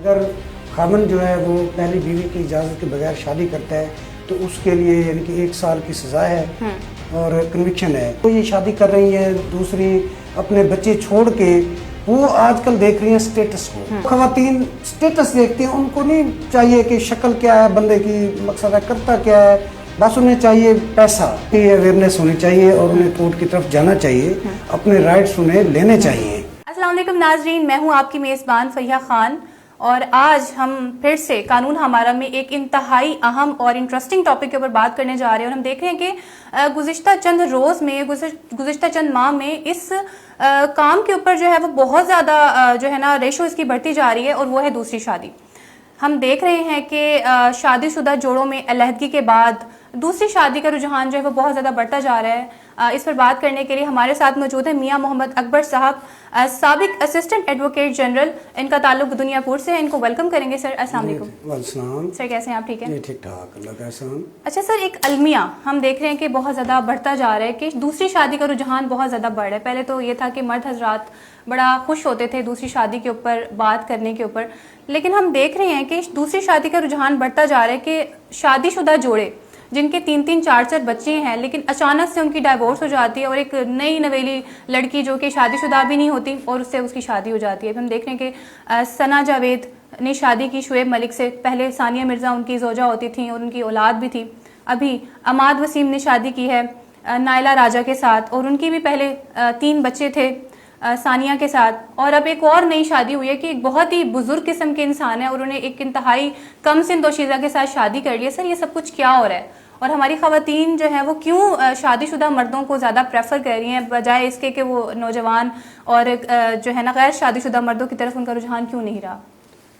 اگر خامن جو ہے وہ پہلی بیوی کی اجازت کے بغیر شادی کرتا ہے تو اس کے لیے یعنی کہ 1 سال کی سزا ہے اور کنوکشن ہے. تو یہ شادی کر رہی ہیں دوسری اپنے بچے چھوڑ کے، وہ آج کل دیکھ رہی ہیں سٹیٹس کو. خواتین سٹیٹس دیکھتے ہیں، ان کو نہیں چاہیے کہ شکل کیا ہے بندے کی، مقصد ہے کرتا کیا ہے، بس انہیں چاہیے پیسہ. یہ اویئرنیس ہونی چاہیے اور انہیں کورٹ کی طرف جانا چاہیے، اپنے رائٹس انہیں لینے چاہیے. السلام علیکم ناظرین، میں ہوں آپ کی میزبان فریحہ خان، اور آج ہم پھر سے قانون ہمارا میں ایک انتہائی اہم اور انٹرسٹنگ ٹاپک کے اوپر بات کرنے جا رہے ہیں. اور ہم دیکھ رہے ہیں کہ گزشتہ چند روز میں، گزشتہ چند ماہ میں اس کام کے اوپر جو ہے وہ بہت زیادہ جو ہے نا ریشو اس کی بڑھتی جا رہی ہے، اور وہ ہے دوسری شادی. ہم دیکھ رہے ہیں کہ شادی شدہ جوڑوں میں علیحدگی کے بعد دوسری شادی کا رجحان جو ہے وہ بہت زیادہ بڑھتا جا رہا ہے. اس پر بات کرنے کے لیے ہمارے ساتھ موجود ہیں میاں محمد اکبر صاحب، سابق اسسٹنٹ ایڈوکیٹ جنرل. ان کا تعلق دنیا پور سے ہے. ان کو ویلکم کریں گے. سر السلام علیکم. السلام سر کیسے ہیں آپ؟ ٹھیک ہے؟ ٹھیک ٹھاک، اللہ کا احسان. اچھا سر، ایک المیہ ہم دیکھ رہے ہیں کہ بہت زیادہ بڑھتا جا رہا ہے کہ دوسری شادی کا رجحان بہت زیادہ بڑھ رہا ہے. پہلے تو یہ تھا کہ مرد حضرات بڑا خوش ہوتے تھے دوسری شادی کے اوپر بات کرنے کے اوپر، لیکن ہم دیکھ رہے ہیں کہ دوسری شادی کا رجحان بڑھتا جا رہا ہے کہ شادی شدہ جوڑے جن کے 3 4 بچے ہیں، لیکن اچانک سے ان کی ڈائیورس ہو جاتی ہے، اور ایک نئی نویلی لڑکی جو کہ شادی شدہ بھی نہیں ہوتی اور اس سے اس کی شادی ہو جاتی ہے. ہم دیکھ رہے ہیں کہ ثنا جاوید نے شادی کی شعیب ملک سے. پہلے ثانیہ مرزا ان کی زوجہ ہوتی تھیں اور ان کی اولاد بھی تھی. ابھی عماد وسیم نے شادی کی ہے نائلہ راجہ کے ساتھ، اور ان کی بھی پہلے 3 بچے تھے ثانیہ کے ساتھ. اور اب ایک اور نئی شادی ہوئی ہے کہ ایک بہت ہی بزرگ قسم کے انسان ہے اور انہیں ایک انتہائی کم سن دوشیزہ کے ساتھ شادی کر لی ہے. سر یہ سب کچھ کیا ہو رہا ہے، اور ہماری خواتین جو ہیں وہ کیوں شادی شدہ مردوں کو زیادہ پریفر کر رہی ہیں بجائے اس کے کہ وہ نوجوان اور جو ہے نا غیر شادی شدہ مردوں کی طرف ان کا رجحان کیوں نہیں رہا؟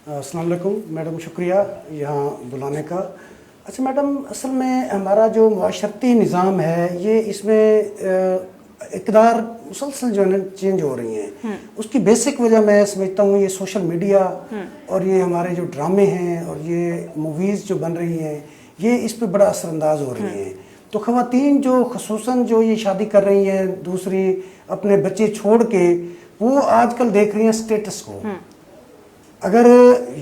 السلام علیکم میڈم، شکریہ یہاں بلانے کا. اچھا میڈم، اصل میں ہمارا جو معاشرتی نظام ہے یہ اس میں اقدار مسلسل جو ہے نا چینج ہو رہی ہیں. اس کی بیسک وجہ میں سمجھتا ہوں یہ سوشل میڈیا اور یہ ہمارے جو ڈرامے ہیں اور یہ موویز جو بن رہی ہیں یہ اس پہ بڑا اثر انداز ہو رہی ہیں. تو خواتین جو خصوصاً جو یہ شادی کر رہی ہیں دوسری اپنے بچے چھوڑ کے، وہ آج کل دیکھ رہی ہیں سٹیٹس کو. اگر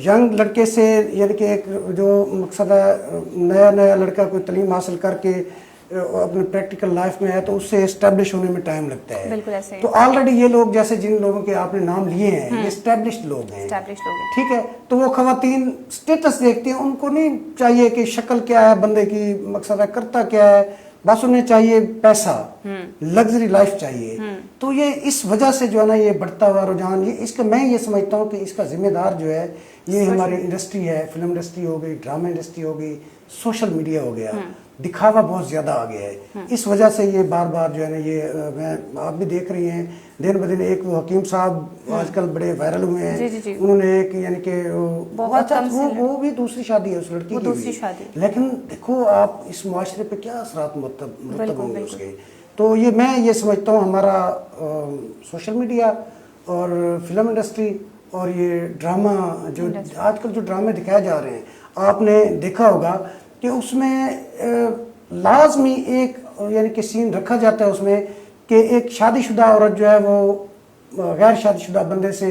ینگ لڑکے سے یعنی کہ ایک جو مقصد ہے نیا لڑکا کوئی تعلیم حاصل کر کے اپنے پریکٹیکل لائف میں ہے تو اس سے اسٹیبلش ہونے میں ٹائم لگتا ہے. بالکل ایسے. تو آلریڈی یہ لوگ جیسے جن لوگوں کے آپ نے نام لیے ہیں یہ اسٹیبلشڈ لوگ ہیں. ٹھیک ہے، تو وہ خواتین سٹیٹس دیکھتے ہیں، ان کو نہیں چاہیے کہ شکل کیا ہے بندے کی، مقصد ہے کرتا کیا ہے، بس انہیں چاہیے پیسہ، لگژری لائف چاہیے. تو یہ اس وجہ سے جو ہے نا یہ بڑھتا ہوا رجحان، یہ اس کا میں یہ سمجھتا ہوں کہ اس کا ذمہ دار جو ہے یہ ہماری انڈسٹری ہے. فلم انڈسٹری ہو گئی، ڈرامہ انڈسٹری ہو گئی، سوشل میڈیا ہو گیا. دکھاوا بہت زیادہ آ گیا ہے. اس وجہ سے یہ بار بار جو ہے نا یہ آپ بھی دیکھ رہی ہیں دن بدن. ایک وہ حکیم صاحب آج کل بڑے وائرل ہوئے ہیں. انہوں نے ایک یعنی کہ وہ بھی دوسری شادی ہے اس لڑکی کی، لیکن دیکھو آپ اس معاشرے پہ کیا اثرات مرتب ہوں گے اس کے. تو یہ میں یہ سمجھتا ہوں ہمارا سوشل میڈیا اور فلم انڈسٹری اور یہ ڈرامہ جو آج کل جو ڈرامے دکھائے جا رہے ہیں، آپ نے دیکھا ہوگا کہ اس میں لازمی ایک یعنی کہ سین رکھا جاتا ہے اس میں کہ ایک شادی شدہ عورت جو ہے وہ غیر شادی شدہ بندے سے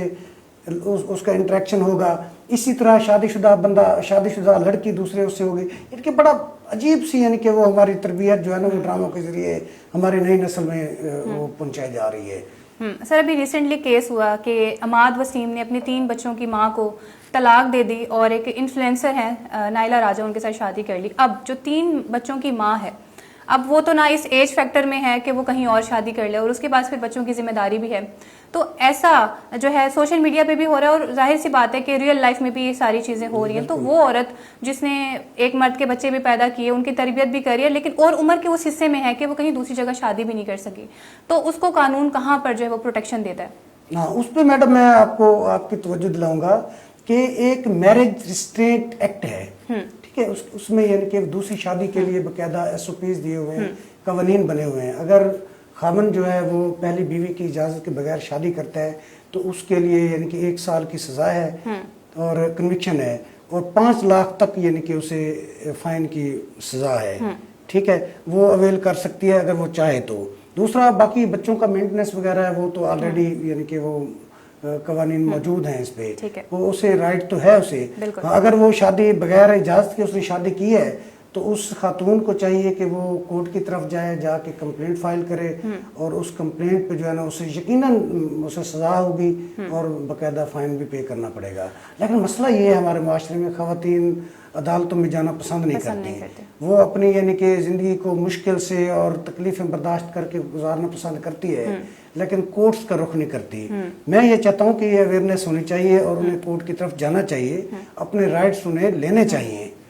اس کا انٹریکشن ہوگا، اسی طرح شادی شدہ لڑکی دوسرے اس سے ہوگی. ان کے بڑا عجیب سی یعنی کہ وہ ہماری تربیت جو ہے نا وہ ڈراموں کے ذریعے ہماری نئی نسل میں وہ پہنچائی جا رہی ہے. سر ابھی ریسنٹلی کیس ہوا کہ عماد وسیم نے اپنی 3 بچوں کی ماں کو طلاق دے دی اور ایک انفلوئنسر ہیں نائلہ راجہ، ان کے ساتھ شادی کر لی. اب جو 3 بچوں کی ماں ہے، اب وہ تو نہ اس ایج فیکٹر میں ہے کہ وہ کہیں اور شادی کر لے، اور اس کے بعد پھر بچوں کی ذمہ داری بھی ہے. تو ایسا جو ہے سوشل میڈیا پہ بھی ہو رہا ہے، اور ظاہر سی بات ہے کہ ریئل لائف میں بھی یہ ساری چیزیں ہو رہی ہیں. تو وہ عورت جس نے ایک مرد کے بچے بھی پیدا کیے، ان کی تربیت بھی کری ہے، لیکن اور عمر کے اس حصے میں ہے کہ وہ کہیں دوسری جگہ شادی بھی نہیں کر سکی، تو اس کو قانون کہاں پر جو ہے وہ پروٹیکشن دیتا ہے؟ ہاں، اس پہ میڈم میں آپ کی توجہ دلاؤں گا کہ ایک میرج ریسٹرینٹ ایکٹ ہے. ٹھیک ہے، اس میں یعنی کہ دوسری شادی کے لیے باقاعدہ SOPs دیے ہوئے ہیں، قوانین بنے ہوئے ہیں. اگر خامن جو ہے وہ پہلی بیوی کی اجازت کے بغیر شادی کرتا ہے تو اس کے لیے یعنی کہ 1 سال کی سزا ہے اور کنوکشن ہے، اور 5 لاکھ تک یعنی کہ اسے فائن کی سزا ہے. ٹھیک ہے، وہ اویل کر سکتی ہے اگر وہ چاہے تو. دوسرا باقی بچوں کا مینٹننس وغیرہ ہے وہ تو آلریڈی یعنی کہ وہ قوانین موجود ہیں اس پہ، ٹھیک ہے، وہ اسے رائٹ تو ہے اسے، بالکل، اگر وہ شادی بغیر اجازت کے اس نے شادی کی ہے تو اس خاتون کو چاہیے کہ وہ کورٹ کی طرف جائے، جا کے کمپلینٹ فائل کرے، اور اس کمپلینٹ پہ جو ہے نا اسے یقیناً اسے سزا ہوگی اور باقاعدہ فائن بھی پے کرنا پڑے گا۔ لیکن مسئلہ یہ ہے ہمارے معاشرے میں خواتین عدالتوں میں جانا پسند نہیں کرتی، وہ اپنی یعنی کہ زندگی کو مشکل سے اور تکلیفیں برداشت کر کے گزارنا پسند کرتی ہے، لیکن کورٹس کا رخ نہیں کرتی۔ میں یہ چاہتا ہوں کہ یہ اویئرنیس ہونی چاہیے اور انہیں کورٹ کی طرف جانا چاہیے، اپنے رائٹس انہیں لینے چاہیے۔